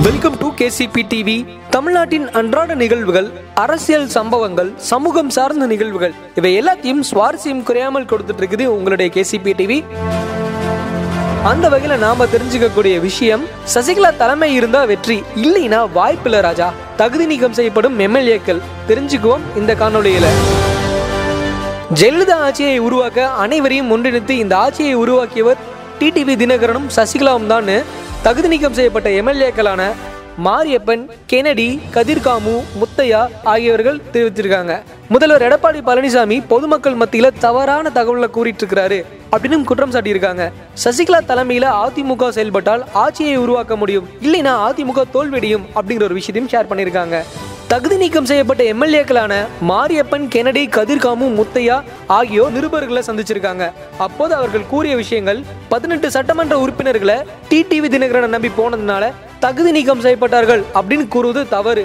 Welcome to KCP TV. தமிழ்நாட்டின் அன்றாட நிகழ்வுகள், அரசியல் சம்பவங்கள், சமூகம் சார்ந்த நிகழ்வுகள் இவை எல்லாத்தையும் சுவாரஸ்யம் குறையாமல் கொடுத்துட்டு இருக்குது உங்களுடைய KCP TV. அந்த வகையில நாம தெரிஞ்சுக்கக்கூடிய விஷயம், சசிகலா தலைமை இருந்தா வெற்றி, இல்லைனா வாய்ப்பில்லை ராஜா, தகுதி நீக்கம் செய்யப்படும் MLAக்கள். தெரிஞ்சுக்குவோம் இந்த காணொலியில. ஜெயலலிதா ஆட்சியை உருவாக்க அனைவரையும் ஒன்றிணைத்து இந்த ஆட்சியை உருவாக்கியவர் TTV தினகரனும் சசிகலாவும் தான் தகுதி நீக்கம் செய்யப்பட்ட MLAக்களான மாரியப்பன், கெனடி, கதிர்காமு, முத்தையா ஆகியவர்கள் தெரிவித்திருக்காங்க. முதல்வர் எடப்பாடி பழனிசாமி பொதுமக்கள் மத்தியில தவறான தகவலை கூறிட்டு இருக்கிறாரு அப்படின்னு குற்றம் சாட்டியிருக்காங்க. சசிகலா தலைமையில அதிமுக செயல்பட்டால் ஆட்சியை உருவாக்க முடியும், இல்லைன்னா அதிமுக தோல்வியடையும் அப்படிங்கிற ஒரு விஷயத்தையும் ஷேர் பண்ணியிருக்காங்க. தகுதி நீக்கம் செய்யப்பட்ட MLAக்களான மாரியப்பன், கெனடி, கதிர்காமு, முத்தையா ஆகியோர் நிருபர்களை சந்திச்சிருக்காங்க. அப்போது அவர்கள் கூறிய விஷயங்கள், 18 சட்டமன்ற உறுப்பினர்களை TTV தினகரனை நம்பி போனதுனால தகுதி நீக்கம் செய்யப்பட்டார்கள் அப்படின்னு கூறுவது தவறு.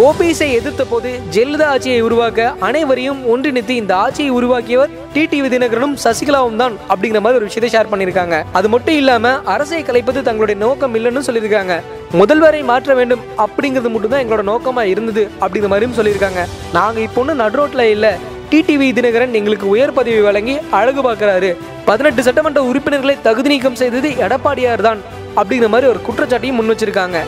OBSஐ எதிர்த்த போது ஜெயலலிதா ஆட்சியை உருவாக்க அனைவரையும் ஒன்றிணைத்து இந்த ஆட்சியை உருவாக்கியவர் TTV தினகரனும் சசிகலாவும் தான் அப்படிங்கிற மாதிரி ஒரு விஷயத்தை ஷேர் பண்ணியிருக்காங்க. அது மட்டும் இல்லாம அரசை கலைப்பது தங்களுடைய நோக்கம் இல்லைன்னு சொல்லியிருக்காங்க. முதல்வரை மாற்ற வேண்டும் அப்படிங்கிறது மட்டும்தான் எங்களோட நோக்கமா இருந்தது அப்படிங்கிற மாதிரியும் சொல்லியிருக்காங்க. நாங்க இப்போ ஒன்றும் நடுரோட்ல இல்ல, TTV தினகரன் எங்களுக்கு உயர் பதவி வழங்கி அழகு பார்க்கிறாரு, 18 சட்டமன்ற உறுப்பினர்களை தகுதி நீக்கம் செய்தது எடப்பாடியார் தான் அப்படிங்கிற மாதிரி ஒரு குற்றச்சாட்டையும் முன் வச்சிருக்காங்க.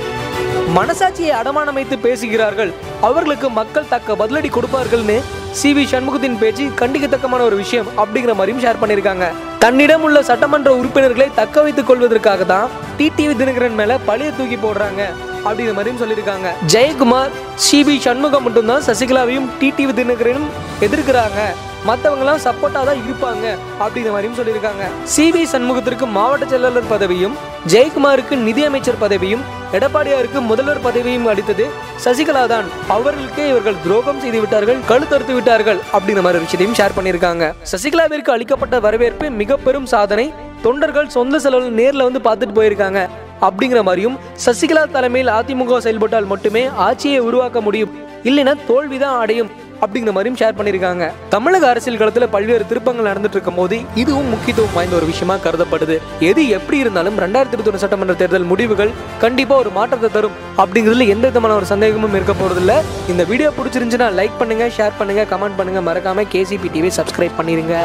மனசாட்சியை அடமானம் வைத்து பேசுகிறார்கள், அவர்களுக்கு மக்கள் தக்க பதிலடி கொடுப்பார்கள்னு CV சண்முகத்தின் பேச்சு கண்டிக்கத்தக்கமான ஒரு விஷயம் அப்படிங்கிற மாதிரியும் ஷேர் பண்ணியிருக்காங்க. தன்னிடம் உள்ள சட்டமன்ற உறுப்பினர்களை தக்க வைத்துக் கொள்வதற்காக தான் TTV தினகரன் மேல பழிய தூக்கி போடுறாங்க அப்படிங்கிற மாதிரியும் சொல்லியிருக்காங்க. ஜெயக்குமார், CV சண்முகம் மட்டும்தான் சசிகலாவையும் TTV தினகரனும் எதிர்க்கிறாங்க, மற்றவங்களாம் சப்போர்ட்டா தான் இருப்பாங்க அப்படிங்கிற மாதிரியும் சொல்லியிருக்காங்க. CV சண்முகத்திற்கு மாவட்ட செயலாளர் பதவியும், ஜெயக்குமாருக்கு நிதியமைச்சர் பதவியும், எடப்பாடியாருக்கு முதல்வர் பதவியும் அளித்தது சசிகலா தான், அவர்களுக்கே இவர்கள் துரோகம் செய்து விட்டார்கள், கழுத்தறுத்து விட்டார்கள் அப்படிங்கிற மாதிரி விஷயத்தையும் ஷேர் பண்ணியிருக்காங்க. சசிகலாவிற்கு அளிக்கப்பட்ட வரவேற்பு மிக பெரும் சாதனை, தொண்டர்கள் சொந்த செலவில் நேரில் வந்து பார்த்துட்டு போயிருக்காங்க அப்படிங்கிற மாதிரியும், சசிகலா தலைமையில் அதிமுக செயல்பட்டால் மட்டுமே ஆட்சியை உருவாக்க முடியும், இல்லைன்னா தோல்விதான் அடையும் அப்படிங்கிற மாதிரியும் ஷேர் பண்ணியிருக்காங்க. தமிழக அரசியல் களத்தில் பல்வேறு திருப்பங்கள் நடந்துட்டு இருக்கும் போது இதுவும் முக்கியத்துவம் வாய்ந்த ஒரு விஷயமா கருதப்படுது. எது எப்படி இருந்தாலும் 2021 சட்டமன்ற தேர்தல் முடிவுகள் கண்டிப்பா ஒரு மாற்றத்தை தரும் அப்படிங்கிறதுல எந்த விதமான ஒரு சந்தேகமும் இருக்க போறதில்ல. இந்த வீடியோ பிடிச்சிருந்துச்சுன்னா லைக் பண்ணுங்க, ஷேர் பண்ணுங்க, கமெண்ட் பண்ணுங்க, மறக்காம KCP TV சப்ஸ்கிரைப் பண்ணிருங்க.